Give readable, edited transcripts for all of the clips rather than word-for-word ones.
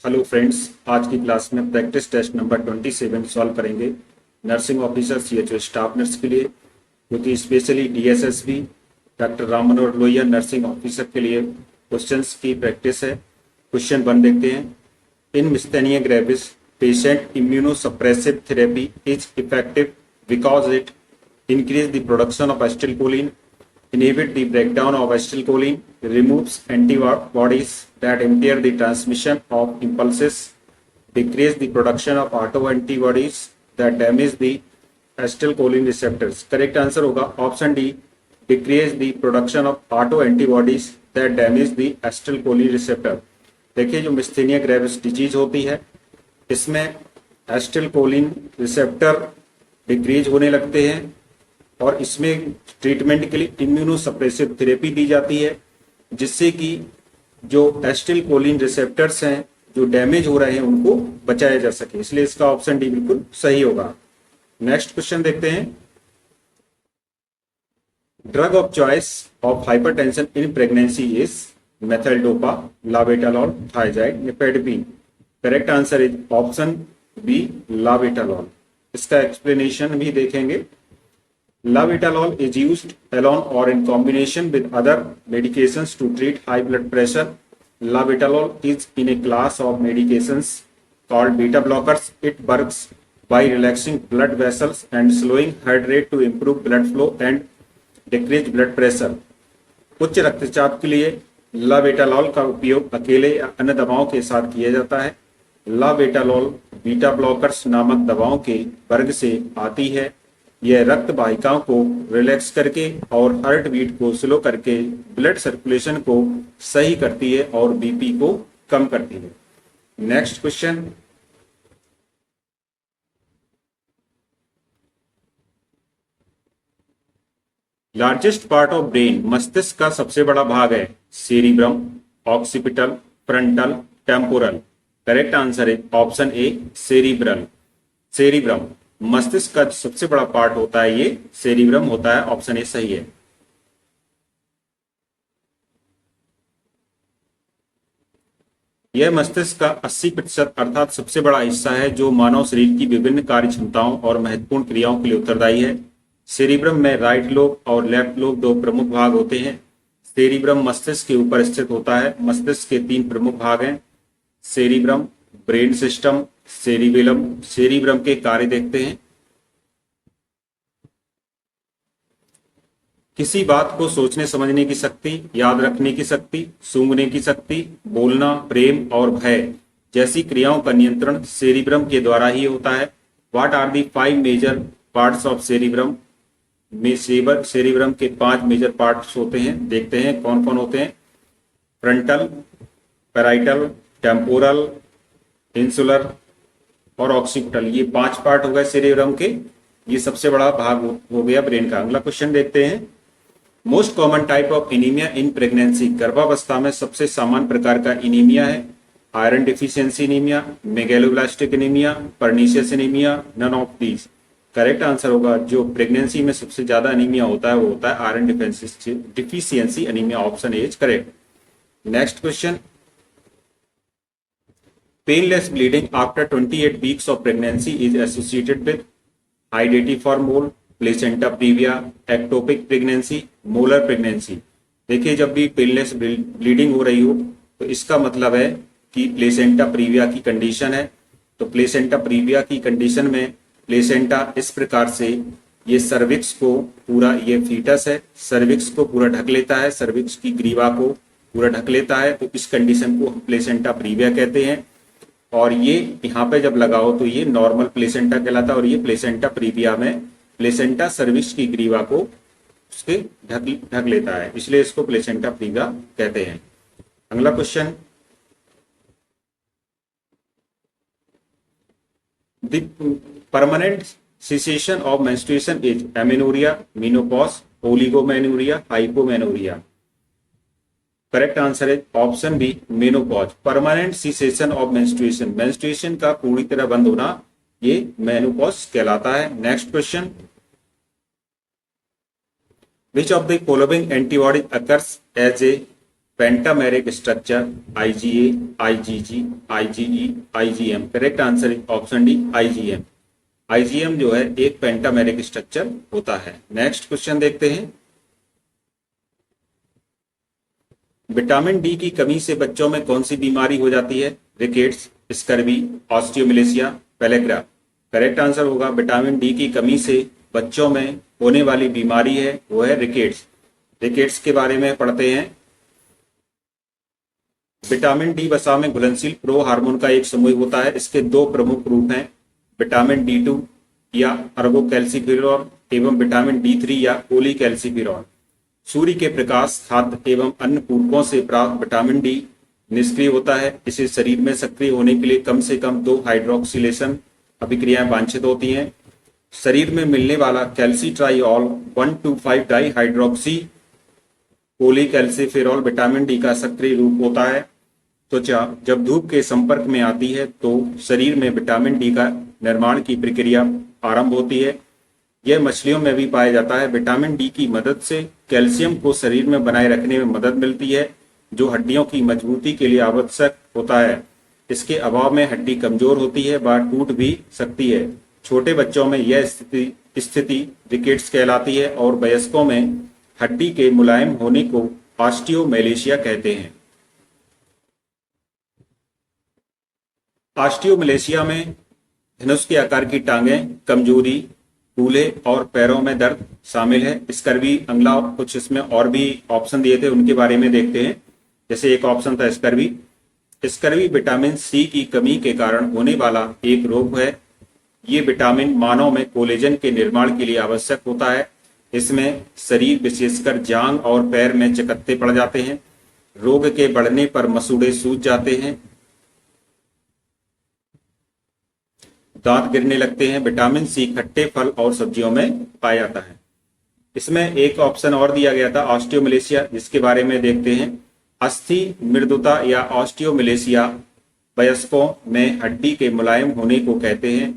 Hello friends, आज की class में प्रैक्टिस टेस्ट नंबर 27 सॉल्व करेंगे nursing officer CHO staff nurse के लिए, क्योंकि specially DSSB doctor Ram Manohar Lohia nursing officer के लिए क्वेश्चंस की प्रैक्टिस है। क्वेश्चन 1 देखते हैं। In myasthenia gravis patient immunosuppressive therapy is effective because it increase the production of acetylcholine, inhibit the breakdown of acetylcholine, removes antibodies that impair the transmission of impulses, decrease the production of autoantibodies that damage the acetylcholine receptors. Correct answer होगा option D, decrease the production of autoantibodies that damage the acetylcholine receptor. देखिए, जो मिस्थेनिया gravis disease होती है इसमें acetylcholine receptor decrease होने लगते हैं और इसमें ट्रीटमेंट के लिए इम्यूनोसप्रेसिव थेरेपी दी जाती है, जिससे कि जो एसिटिलकोलिन रिसेप्टर्स हैं जो डैमेज हो रहे हैं उनको बचाया जा सके। इसलिए इसका ऑप्शन डी बिल्कुल सही होगा। नेक्स्ट क्वेश्चन देखते हैं। Drug of choice of hypertension in pregnancy is methyldopa, labetalol, thiazide, nifedipine. Correct answer is option B, labetalol. इसका एक्सप्लेनेशन भी देखेंगे। Labetalol is used alone or in combination with other medications to treat high blood pressure. Labetalol is in a class of medications called beta blockers. It works by relaxing blood vessels and slowing heart rate to improve blood flow and decrease blood pressure. उच्च रक्तचाप के लिए लाबेटालॉल का उपयोग अकेले या अन्य दवाओं के साथ किया जाता है। लाबेटालॉल बीटा ब्लॉकर्स नामक दवाओं के वर्ग से आती है। यह रक्त वाहिकाओं को रिलैक्स करके और हार्ट बीट को स्लो करके ब्लड सर्कुलेशन को सही करती है और बीपी को कम करती है। Next question. Largest part of brain, मस्तिष्क का सबसे बड़ा भाग है cerebrum, occipital, frontal, temporal. Correct answer है ऑप्शन ए, सेरिब्रल। सेरिब्रम मस्तिष्क का सबसे बड़ा पार्ट होता है, ये सेरिब्रम होता है। ऑप्शन ए सही है। यह मस्तिष्क का 80% अर्थात सबसे बड़ा हिस्सा है जो मानव शरीर की विभिन्न कार्य क्षमताओं और महत्वपूर्ण क्रियाओं के लिए उत्तरदायी है। सेरिब्रम में राइट लोब और लेफ्ट लोब दो प्रमुख भाग होते हैं। सेरिब्रम मस्तिष्क के ऊपर स्थित होता है। मस्तिष्क के 3 प्रमुख भाग हैं, cerebrum, brain system, cerebellum. Cerebrum के कार्य देखते हैं। किसी बात को सोचने समझने की शक्ति, याद रखने की शक्ति, सूंघने की शक्ति, बोलना, प्रेम और भय जैसी क्रियाओं का नियंत्रण सेरिब्रम के द्वारा ही होता है। What are the 5 major parts of cerebrum? में सेरिब्रम के 5 मेजर पार्ट्स होते हैं। देखते हैं कौन कौन होते हैं। फ्रंटल, पैराइटल, टेम्पोरल, इंसुलर और ऑक्सीपिटल। ये 5 पार्ट हो गए सेरिब्रम के। ये सबसे बड़ा भाग हो गया ब्रेन का। अगला क्वेश्चन देखते हैं। Most common type of anaemia in pregnancy, गर्भावस्था में सबसे सामान्य प्रकार का एनीमिया है iron deficiency anaemia, megaloblastic anaemia, pernicious anaemia, none of these. Correct answer होगा जो प्रेगनेंसी में सबसे ज्यादा एनीमिया होता है वो होता है iron deficiency anaemia. Option A is correct. Next question. Painless bleeding after 28 weeks of pregnancy is associated with identity for mole, placenta previa, ectopic pregnancy, molar pregnancy। देखिए, जब भी पेनलेस ब्लीडिंग हो रही हो तो इसका मतलब है कि प्लेसेंटा प्रीविया की कंडीशन है। तो प्लेसेंटा प्रीविया की कंडीशन में प्लेसेंटा इस प्रकार से ये सर्विक्स को पूरा, ये फीटस है, सर्विक्स को पूरा ढक लेता है, सर्विक्स की ग्रीवा को पूरा ढक लेता है। तो इस कंडीशन को प्लेसेंटा प्रीविया कहते हैं। और ये यहाँ पे जब लगाओ तो ये नॉर्मल प्लेसेंटा कहलाता है और ये प्लेसेंटा प्रीविया में प्लेसेंटा सर्विक्स की ग्रीवा को उसके ढक लेता है, इसलिए इसको प्लेसेंटा प्रीविया कहते हैं। अगला question. The permanent cessation of menstruation is amenorrhea, menopause, oligomenorrhea, hypomenorrhea. Correct answer है option B, menopause. Permanent cessation of menstruation, menstruation का पूरी तरह बंद होना, ये मेनोपॉज कहलाता है। Next question. Which of the following antibody occurs as a pentameric structure, IgA, IgG, IgE, IgM. Correct answer is option D, IgM. IgM जो है एक पेंटामेरिक स्ट्रक्चर होता है। नेक्स्ट क्वेश्चन देखते हैं। विटामिन डी की कमी से बच्चों में कौन सी बीमारी हो जाती है? Rickets, scurvy, osteomalacia, pellagra. Correct answer होगा विटामिन डी की कमी से बच्चों में होने वाली बीमारी है वो है रिकेट्स। रिकेट्स के बारे में पढ़ते हैं। विटामिन डी वसा में घुलनशील प्रो हार्मोन का एक समूह होता है। इसके दो प्रमुख रूप हैं, विटामिन डी2 या अर्गोकैल्सिफेरॉल एवं विटामिन डी3 या कोलीकैल्सिफेरॉल। सूर्य के प्रकाश, खाद्य एवं अन्य पूरकों से प्राप्त विटामिन डी निष्क्रिय होता है। इसे शरीर में सक्रिय होने के लिए कम से कम 2 हाइड्रोक्सिलेशन अभिक्रियाएं वांछित होती हैं। शरीर में मिलने वाला कैल्सिट्राइऑल 1,2,5 डाई हाइड्रोक्सी कोलीकैल्सिफेरॉल विटामिन डी का सक्रिय रूप होता है। त्वचा जब धूप के संपर्क में आती है तो शरीर में विटामिन डी का निर्माण की प्रक्रिया आरंभ होती है। यह मछलियों में भी पाया जाता है। विटामिन डी की मदद से कैल्शियम को शरीर में बनाए रखने में मदद मिलती है, जो हड्डियों की मजबूती के लिए आवश्यक होता है। इसके अभाव में हड्डी कमजोर होती है, व टूट भी सकती है। छोटे बच्चों में यह स्थिति रिकेट्स कहलाती है और वयस्कों में हड्डी के मुलायम होने को ऑस्टियोमेलेशिया कहते हैं। ऑस्टियोमेलेशिया में धनुष के आकार की टांगें, कमजोरी, कूल्हे और पैरों में दर्द शामिल है। स्कर्वी, अगला कुछ इसमें और भी ऑप्शन दिए थे, उनके बारे में देखते हैं। जैसे एक ऑप्शन था स्कर्वी। स्कर्वी विटामिन सी की कमी के कारण होने वाला एक रोग है। ये विटामिन मानव में कोलेजन के निर्माण के लिए आवश्यक होता है। इसमें शरीर विशेषकर जांग और पैर में चकत्ते पड़ जाते हैं। रोग के बढ़ने पर मसूड़े सूज जाते हैं, दांत गिरने लगते हैं। विटामिन सी खट्टे फल और सब्जियों में पाया जाता है। इसमें एक ऑप्शन और दिया गया था ऑस्टियोमेलेशिया, जिसके बारे में देखते हैं। अस्थि मृदुता या ऑस्टियोमेलेशिया वयस्कों में हड्डी के मुलायम होने को कहते हैं।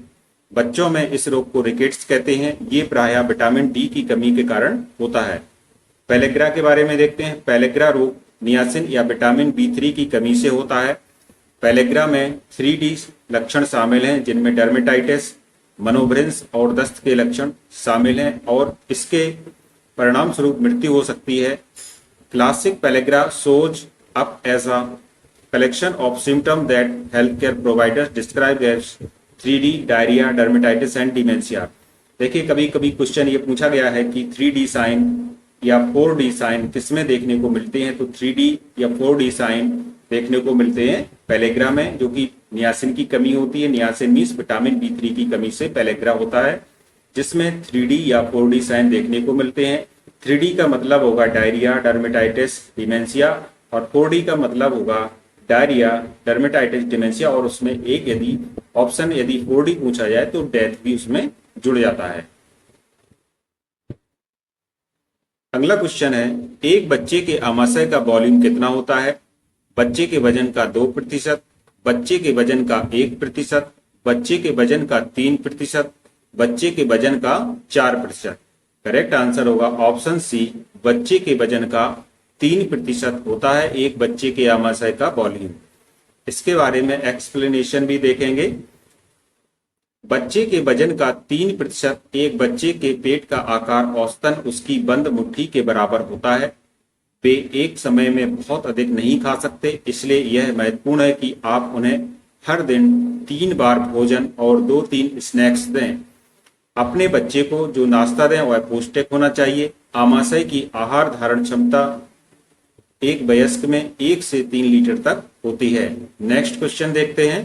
बच्चों में इस रोग को रिकेट्स कहते हैं। ये प्रायः विटामिन डी की कमी के कारण होता है। पेलेग्रा के बारे में देखते हैं। पेलेग्रा रोग नियासिन या विटामिन बी3 की कमी से होता है। पेलेग्रा में 3D लक्षण शामिल हैं, जिनमें डर्मेटाइटिस, मनोभ्रंश और दस्त के लक्षण शामिल हैं और इसके परिणाम स्वरूप मृत्यु हो सकती है। Classic pellagra shows up as a collection of symptoms that healthcare providers describe as 3D, diarrhoea, dermatitis and dementia. देखिए कभी कभी क्वेश्चन ये पूछा गया है कि 3D साइन या 4D साइन किसमें देखने को मिलते हैं, तो 3D या 4D साइन देखने को मिलते हैं पेलेग्रा में, जो कि नियासिन की कमी होती है। नियासिन मीन्स विटामिन बी3 की कमी से पेलेग्रा होता है, जिसमें 3D या 4D साइन देखने को मिलते हैं। 3D का मतलब होगा डायरिया, डर्मेटाइटिस, डिमेंशिया और 4D का मतलब होगा डायरिया, डर्मेटाइटिस, डिमेंशिया और उसमें एक यदि ऑप्शन यदि 4D पूछा जाए तो डेथ भी उसमें जुड़ जाता है। अगला क्वेश्चन है, एक बच्चे के आमाशय का वॉल्यूम कितना होता है? बच्चे के वजन का 2%, बच्चे के वजन का 1%, बच्चे के वजन का 3%, बच्चे के वजन का 4%। करेक्ट आंसर होगा ऑप्शन सी, बच्चे के वजन का 3% होता है एक बच्चे के आमाशय का वॉल्यूम। इसके बारे में एक्सप्लेनेशन भी देखेंगे। बच्चे के वजन का 3%, एक बच्चे के पेट का आकार औसतन उसकी बंद मुट्ठी के बराबर होता है। वे एक समय में बहुत अधिक नहीं खा सकते, इसलिए यह महत्वपूर्ण है कि आप उन्हें हर दिन 3 बार भोजन और 2-3 स्नैक्स दें। अपने बच्चे को जो नाश्ता दें वह पौष्टिक होना चाहिए। आमाशय की आहार धारण क्षमता एक वयस्क में 1 से 3 लीटर तक होती है। नेक्स्ट क्वेश्चन देखते हैं।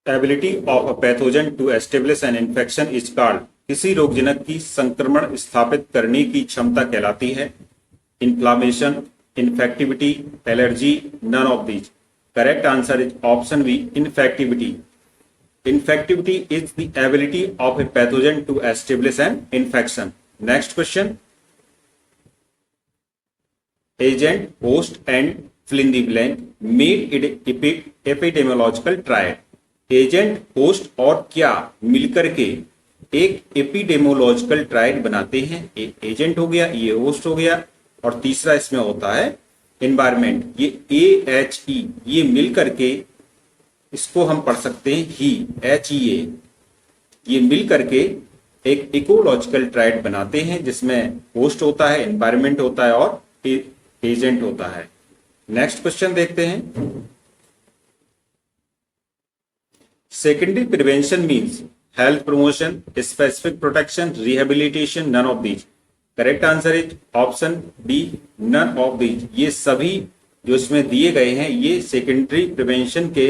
Ability of a pathogen to establish an infection is called. किसी रोगजनक की संक्रमण स्थापित करने की क्षमता कहलाती है। Inflammation, infectivity, allergy, none of these. Correct answer is option B, infectivity. Infectivity is the ability of a pathogen to establish an infection. Next question. Agent, host and fill in the blank made it epidemiological triad. Agent, host और क्या मिलकर के एक epidemiological triad बनाते हैं, एक agent हो गया, ये होस्ट हो गया, और तीसरा इसमें होता है एनवायरमेंट। ये AHE ये मिल करके इसको हम पढ़ सकते हैं ही, HEA, ये मिल करके एक इकोलॉजिकल ट्रायड बनाते हैं जिसमें होस्ट होता है, एनवायरमेंट होता है और एजेंट होता है। नेक्स्ट क्वेश्चन देखते हैं। Secondary prevention means health promotion, specific protection, rehabilitation, none of these. Correct answer is option D, none of these. ये सभी जो इसमें दिए गए हैं ये सेकेंडरी प्रिवेंशन के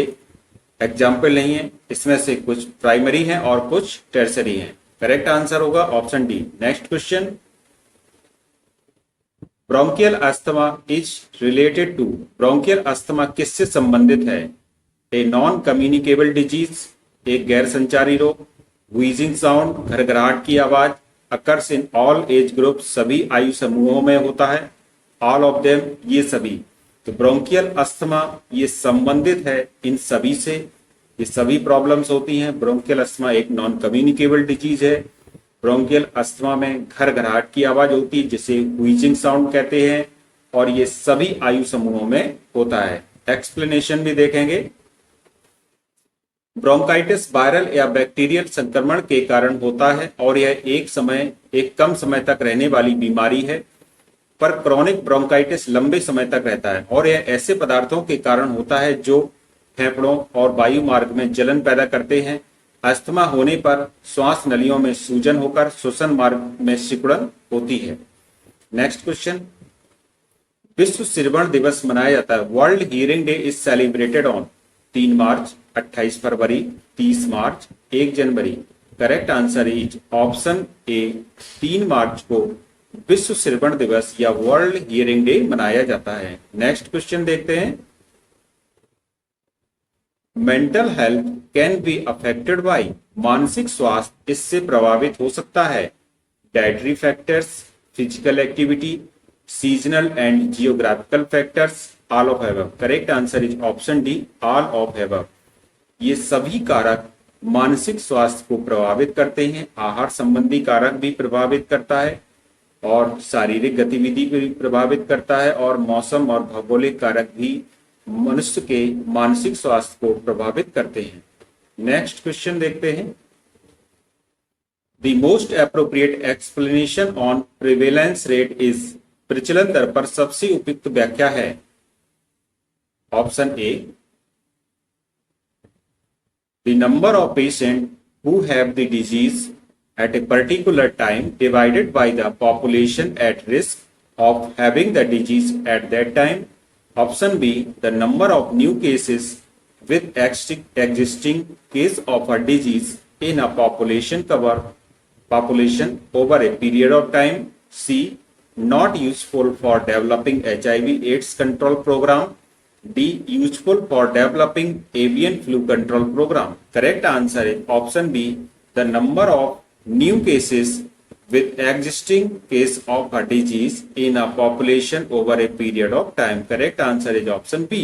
एग्जाम्पल नहीं है, इसमें से कुछ प्राइमरी हैं और कुछ टर्सरी हैं। करेक्ट आंसर होगा option D. Next question, bronchial asthma is related to. Bronchial asthma किससे संबंधित है? ए नॉन कम्युनिकेबल डिजीज, एक गैर संचारी रोग, व्हीजिंग साउंड, घरघराहट की आवाज, occurs in all age group, सभी आयु समूहों में होता है, ऑल ऑफ देम, ये सभी। तो ब्रोंकियल अस्थमा ये संबंधित है इन सभी से, ये सभी प्रॉब्लम्स होती हैं। ब्रोंकियल अस्थमा एक नॉन कम्युनिकेबल डिजीज है। ब्रोंकियल अस्थमा में घरघराहट की आवाज होती है जिसे व्हीजिंग साउंड कहते हैं, और ये सभी आयु समूहों में होता है। एक्सप्लेनेशन भी देखेंगे। ब्रोंकाइटिस वायरल या बैक्टीरियल संक्रमण के कारण होता है और यह एक कम समय तक रहने वाली बीमारी है, पर क्रोनिक ब्रोंकाइटिस लंबे समय तक रहता है और यह ऐसे पदार्थों के कारण होता है जो फेफड़ों और वायु मार्ग में जलन पैदा करते हैं। अस्थमा होने पर श्वास नलियों में सूजन होकर श्वसन मार्ग में सिकुड़न होती है। नेक्स्ट क्वेश्चन, विश्व श्रवण दिवस मनाया जाता है। World hearing day is celebrated on 3 March, 28 February, 30 March, 1 January. Correct answer is option A, 3 मार्च को विश्व श्रवण दिवस या वर्ल्ड हियरिंग डे मनाया जाता है। नेक्स्ट क्वेश्चन देखते हैं। Mental health can be affected by. मानसिक स्वास्थ्य इससे प्रभावित हो सकता है। Dietary factors, physical activity, seasonal and geographical factors, all of above. Correct answer is option D, all of above. ये सभी कारक मानसिक स्वास्थ्य को प्रभावित करते हैं। आहार संबंधी कारक भी प्रभावित करता है और शारीरिक गतिविधि भी प्रभावित करता है, और मौसम और भौगोलिक कारक भी मनुष्य के मानसिक स्वास्थ्य को प्रभावित करते हैं। नेक्स्ट क्वेश्चन देखते हैं। The most appropriate explanation on prevalence rate is. प्रचलन दर पर सबसे उपयुक्त व्याख्या है। Option A, the number of patients who have the disease at a particular time divided by the population at risk of having the disease at that time. Option B, the number of new cases with existing case of a disease in a population over a period of time. C, not useful for developing HIV/AIDS control program. D, useful for developing avian flu control program. Correct answer is option B, the number of new cases with existing case of a disease in a population over a period of time. Correct answer is option B.